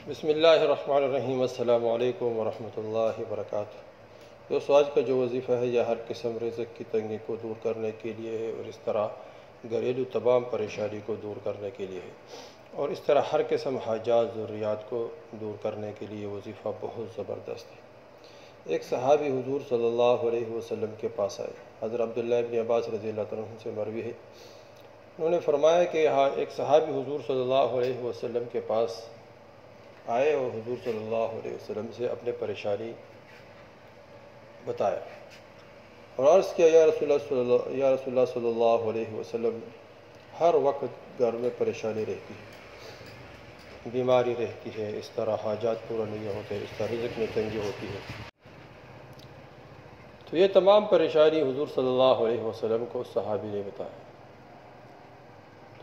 بسم اللہ الرحمن الرحیم۔ السلام علیکم ورحمۃ اللہ وبرکاتہ۔ دوستو، آج کا جو وظیفہ ہے یہ ہر قسم رزق کی تنگی کو دور کرنے کے لیے ہے، اور اس طرح گھریلو تمام پریشانی کو دور کرنے کے لیے ہے، اور اس طرح ہر قسم حاجات ضروریات کو دور کرنے کے لیے وظیفہ بہت زبردست ہے۔ ایک صحابی حضور صلی اللہ علیہ وسلم کے پاس آئے۔ حضرت عبداللہ ابن عباس رضی اللہ عنہ سے مروی ہے، انہوں نے فرمایا کہ ایک صحابی حضور صلی اللہ علیہ وسلم کے پاس آئے اور حضور صلی اللہ علیہ وسلم سے اپنے پریشانی بتایا اور عرض کیا، یا رسول اللہ صلی اللہ علیہ وسلم، ہر وقت گھر میں پریشانی رہتی ہے، بیماری رہتی ہے، اس طرح حاجات پورا نہیں ہوتے، اس طرح رزق میں تنگی ہوتی ہے۔ تو یہ تمام پریشانی حضور صلی اللہ علیہ وسلم کو صحابی نے بتایا،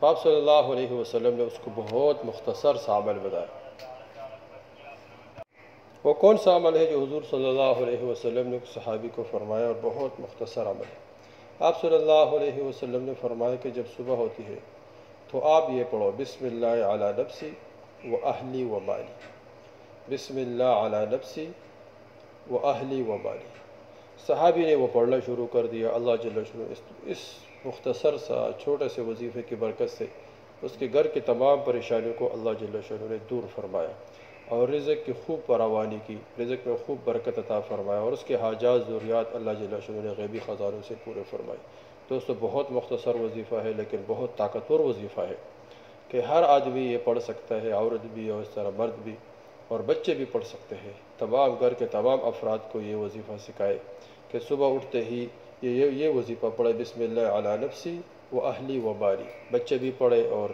تو آپ صلی اللہ علیہ وسلم نے اس کو بہت مختصر سا عمل بتایا۔ وہ کون سا عمل ہے جو حضور صلی اللہ علیہ وسلم نے صحابی کو فرمایا، اور بہت مختصر عمل ہے؟ آپ صلی اللہ علیہ وسلم نے فرمایا کہ جب صبح ہوتی ہے تو آپ یہ پڑھو، بسم اللہ علی نفسی و اہلی و مالی، بسم اللہ علی نفسی و اہلی و مالی۔ صحابی نے وہ پڑھنا شروع کر دیا۔ اللہ جل شانہ اس مختصر سا چھوٹے سے وظیفے کی برکت سے اس کے گھر کی تمام پریشانیوں کو اللہ جل شانہ نے دور فرمایا، اور رزق کی خوب فراوانی کی، رزق میں خوب برکت عطا فرمایا، اور اس کے حاجات ضروریات اللہ جل شانہ نے غیبی خزانوں سے پورے فرمائے۔ دوستو، بہت مختصر وظیفہ ہے، لیکن بہت طاقتور وظیفہ ہے کہ ہر آدمی یہ پڑھ سکتا ہے، عورت بھی اور اس طرح مرد بھی اور بچے بھی پڑھ سکتے ہیں۔ تمام گھر کے تمام افراد کو یہ وظیفہ سکھائے کہ صبح اٹھتے ہی یہ وظیفہ پڑھے، بسم اللہ علی نفسی و اہلی و مالی۔ بچے بھی پڑھے اور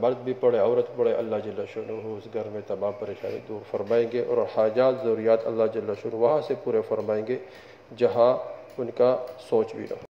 مرد بھی پڑھے، عورت پڑھے، اللہ جل شانہ اس گھر میں تمام پریشانی دور فرمائیں گے، اور حاجات ضروریات اللہ جل شانہ وہاں سے پورے فرمائیں گے جہاں ان کا سوچ بھی نہ ہو۔